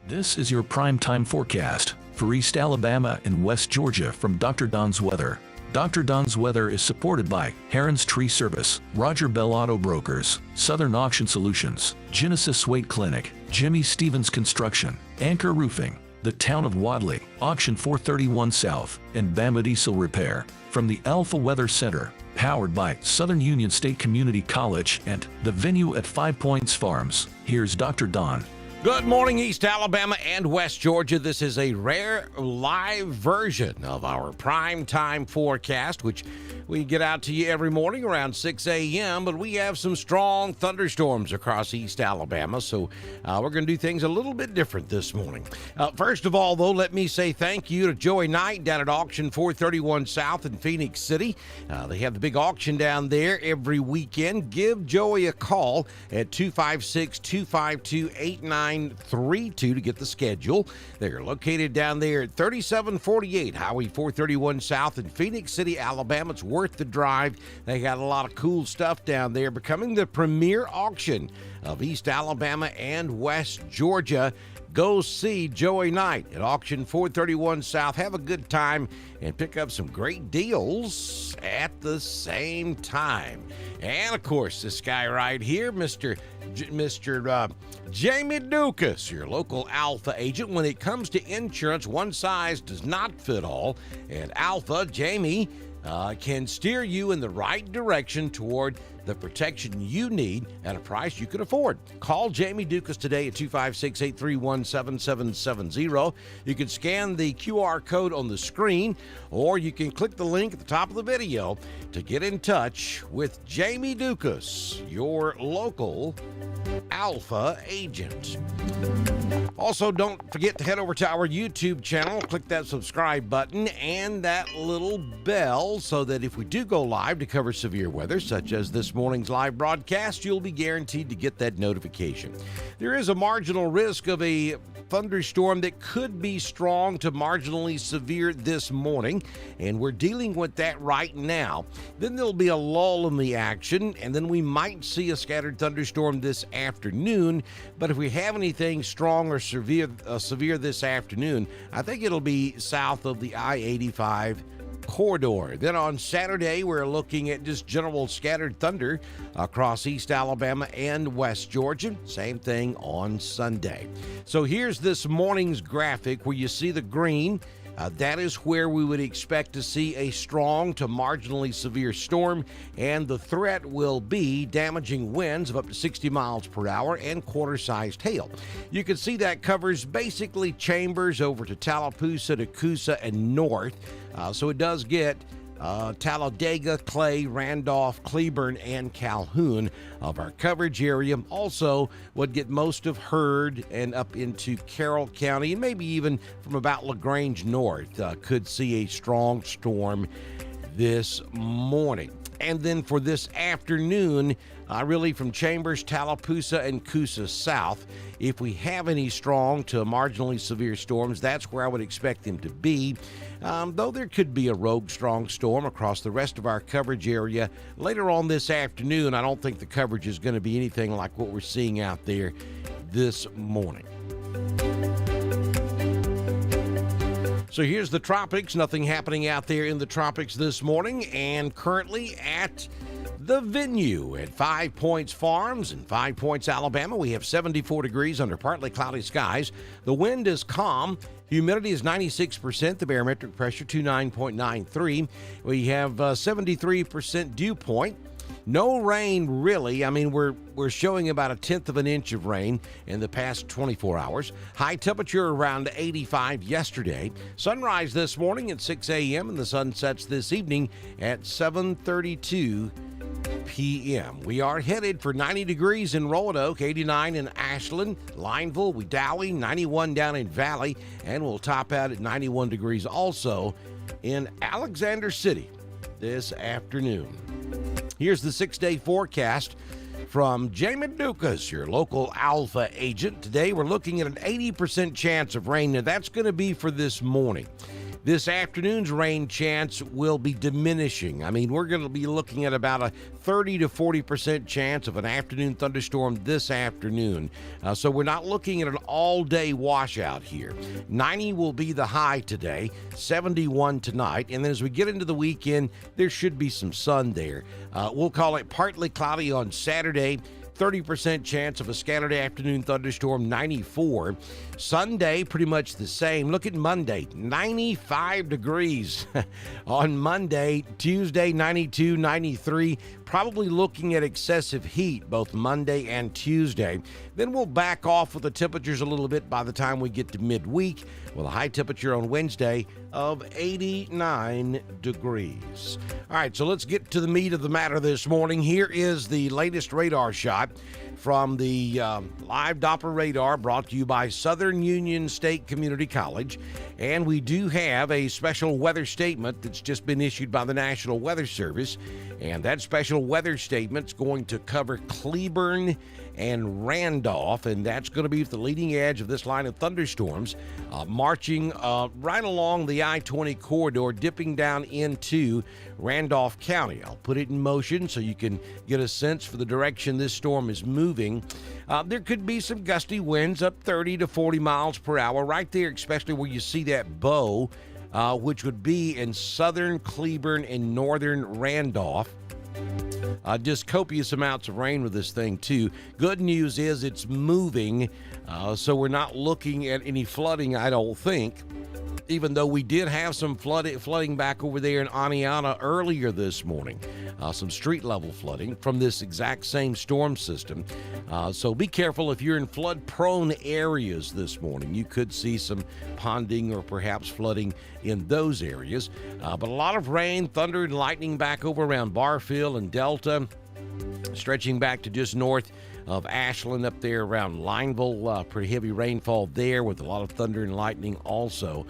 This is your prime time forecast for East Alabama and West Georgia from Dr. Don's Weather. Dr. Don's Weather is supported by Heron's Tree Service, Roger Bell Auto Brokers, Southern Auction Solutions, Genesis Weight Clinic, Jimmy Stevens Construction, Anchor Roofing, the Town of Wadley, Auction 431 South, and Bama Diesel Repair. From the Alpha Weather Center, powered by Southern Union State Community College and the venue at 5 Points Farms, here's Dr. Don. Good morning, East Alabama and West Georgia. This is a rare live version of our prime time forecast, which we get out to you every morning around 6 a.m., but we have some strong thunderstorms across East Alabama, so we're going to do things a little bit different this morning. First of all, though, let me say thank you to Joey Knight down at Auction 431 South in Phoenix City. They have the big auction down there every weekend. Give Joey a call at 256-252-8932 to get the schedule. They're located down there at 3748 Highway 431 South in Phoenix City, Alabama. It's worth the drive. They got a lot of cool stuff down there, becoming the premier auction of East Alabama and West Georgia. Go see Joey Knight at Auction 431 South. Have a good time and pick up some great deals at the same time. And, of course, this guy right here, Mr. Jamie Dukas, your local Alpha agent. When it comes to insurance, one size does not fit all. At Alpha, Jamie can steer you in the right direction toward the protection you need at a price you can afford. Call Jamie Dukas today at 256-831-7770. You can scan the QR code on the screen, or you can click the link at the top of the video to get in touch with Jamie Dukas, your local Alpha agent. Also, don't forget to head over to our YouTube channel, click that subscribe button and that little bell so that if we do go live to cover severe weather, such as this morning's live broadcast, you'll be guaranteed to get that notification. There is a marginal risk of a thunderstorm that could be strong to marginally severe this morning, and we're dealing with that right now. Then there'll be a lull in the action, and then we might see a scattered thunderstorm this afternoon. But if we have anything strong or severe this afternoon, I think it'll be south of the I-85 corridor. Then on Saturday, we're looking at just general scattered thunder across East Alabama and West Georgia. Same thing on Sunday. So here's this morning's graphic where you see the green. That is where we would expect to see a strong to marginally severe storm, and the threat will be damaging winds of up to 60 miles per hour and quarter-sized hail. You can see that covers basically Chambers over to Tallapoosa, to Coosa, and north. So it does get Talladega, Clay, Randolph, Cleburne, and Calhoun of our coverage area. Also would get most of Heard and up into Carroll County, and maybe even from about LaGrange north could see a strong storm this morning. And then for this afternoon, really from Chambers, Tallapoosa, and Coosa south, if we have any strong to marginally severe storms, that's where I would expect them to be. Though there could be a rogue strong storm across the rest of our coverage area later on this afternoon, I don't think the coverage is going to be anything like what we're seeing out there this morning. So here's the tropics. Nothing happening out there in the tropics this morning, and currently at the venue at 5 Points Farms in 5 Points, Alabama, we have 74 degrees under partly cloudy skies. The wind is calm. Humidity is 96%. The barometric pressure 29.93. We have 73% dew point. No rain, really. I mean, we're showing about 1/10 of an inch of rain in the past 24 hours. High temperature around 85 yesterday. Sunrise this morning at 6 a.m. and the sun sets this evening at 7:32 p.m. We are headed for 90 degrees in Roanoke, 89 in Ashland, Lineville, Wedowee, 91 down in Valley, and we'll top out at 91 degrees also in Alexander City this afternoon. Here's the 6-day forecast from Jamie Dukas, your local Alpha agent. Today we're looking at an 80% chance of rain. Now that's going to be for this morning. This afternoon's rain chance will be diminishing. I mean, we're going to be looking at about a 30 to 40% chance of an afternoon thunderstorm this afternoon. So we're not looking at an all-day washout here. 90 will be the high today, 71 tonight, and then as we get into the weekend, there should be some sun there. We'll call it partly cloudy on Saturday. 30% chance of a scattered afternoon thunderstorm, 94. Sunday, pretty much the same. Look at Monday, 95 degrees on Monday. Tuesday, 92, 93. Probably looking at excessive heat both Monday and Tuesday. Then we'll back off with the temperatures a little bit by the time we get to midweek, with a high temperature on Wednesday of 89 degrees. All right, so let's get to the meat of the matter this morning. Here is the latest radar shot from the live Doppler radar brought to you by Southern Union State Community College. And we do have a special weather statement that's just been issued by the National Weather Service. And that special weather statement's going to cover Cleburne and Randolph, and that's going to be the leading edge of this line of thunderstorms, marching right along the I-20 corridor, dipping down into Randolph County. I'll put it in motion so you can get a sense for the direction this storm is moving. There could be some gusty winds up 30 to 40 miles per hour right there, especially where you see that bow, which would be in southern Cleburne and northern Randolph. Just copious amounts of rain with this thing, too. Good news is it's moving, so we're not looking at any flooding, I don't think, even though we did have some flooding back over there in Aniana earlier this morning. Some street-level flooding from this exact same storm system. So be careful if you're in flood-prone areas this morning. You could see some ponding or perhaps flooding in those areas. But a lot of rain, thunder, and lightning back over around Barfield and Delta, stretching back to just north of Ashland up there around Lineville. Pretty heavy rainfall there with a lot of thunder and lightning also.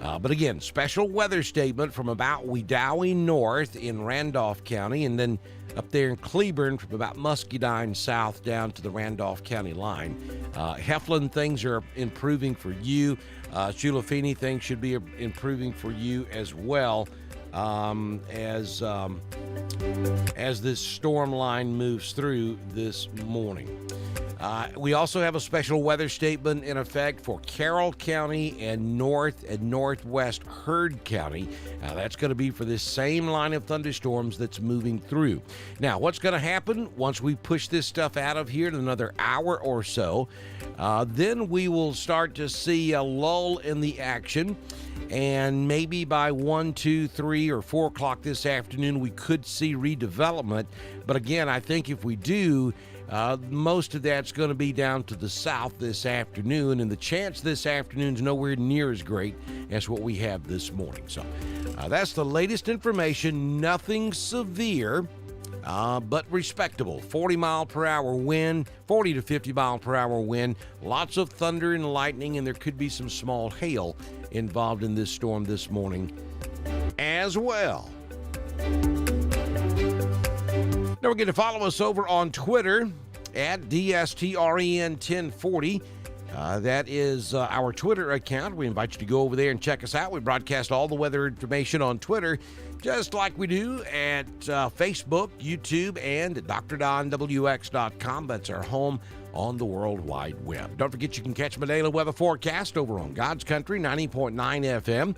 But again, special weather statement from about Wedowee north in Randolph County, and then up there in Cleburne from about Muscadine south down to the Randolph County line. Heflin, things are improving for you. Chulafini, things should be improving for you as well. As this storm line moves through this morning. We also have a special weather statement in effect for Carroll County and North and Northwest Heard County. That's going to be for this same line of thunderstorms that's moving through. Now, what's going to happen once we push this stuff out of here in another hour or so? Then we will start to see a lull in the action. And maybe by 1, 2, 3, or 4 o'clock this afternoon, we could see redevelopment. But again, I think if we do, most of that's going to be down to the south this afternoon. And the chance this afternoon's nowhere near as great as what we have this morning. So that's the latest information. Nothing severe, but respectable. 40 mile per hour wind, 40 to 50 mile per hour wind, lots of thunder and lightning, and there could be some small hail involved in this storm this morning as well. Don't forget to follow us over on Twitter at DSTREN1040. That is our Twitter account. We invite you to go over there and check us out. We broadcast all the weather information on Twitter, just like we do at Facebook, YouTube, and at DrDonWX.com. That's our home on the World Wide Web. Don't forget you can catch my daily weather forecast over on God's Country 90.9 FM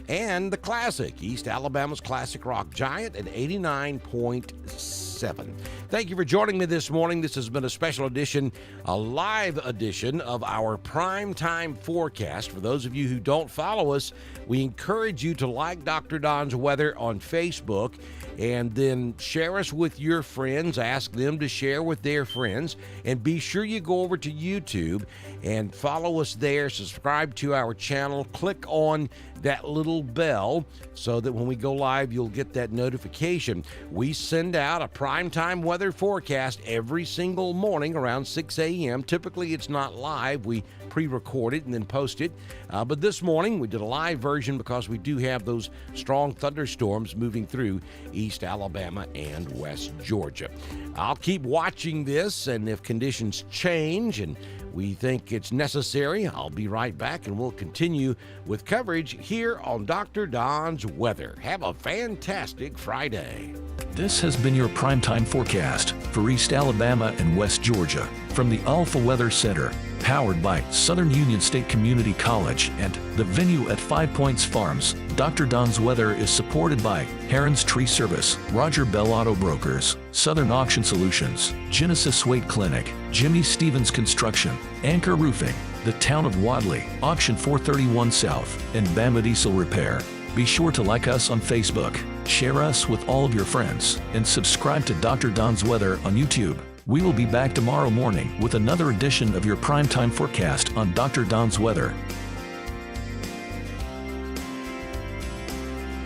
and the classic, East Alabama's classic rock giant at 89.7. Thank you for joining me this morning. This has been a special edition, a live edition of our prime time forecast. For those of you who don't follow us, we encourage you to like Dr. Don's Weather on Facebook and then share us with your friends. Ask them to share with their friends. And be sure you go over to YouTube and follow us there. Subscribe to our channel. Click on that little bell so that when we go live, you'll get that notification. We send out a primetime weather forecast every single morning around 6 a.m. Typically, it's not live. We pre-record it and then post it. But this morning, we did a live version because we do have those strong thunderstorms moving through East Alabama and West Georgia. I'll keep watching this, and if conditions change, change, and we think it's necessary. I'll be right back, and we'll continue with coverage here on Dr. Don's Weather. Have a fantastic Friday. This has been your primetime forecast for East Alabama and West Georgia from the Alpha Weather Center, powered by Southern Union State Community College and the venue at 5 Points Farms. Dr. Don's Weather is supported by Heron's Tree Service, Roger Bell Auto Brokers, Southern Auction Solutions, Genesis Wade Clinic, Jimmy Stevens Construction, Anchor Roofing, the Town of Wadley, Auction 431 South, and Bama Diesel Repair. Be sure to like us on Facebook, share us with all of your friends, and subscribe to Dr. Don's Weather on YouTube. We will be back tomorrow morning with another edition of your primetime forecast on Dr. Don's Weather.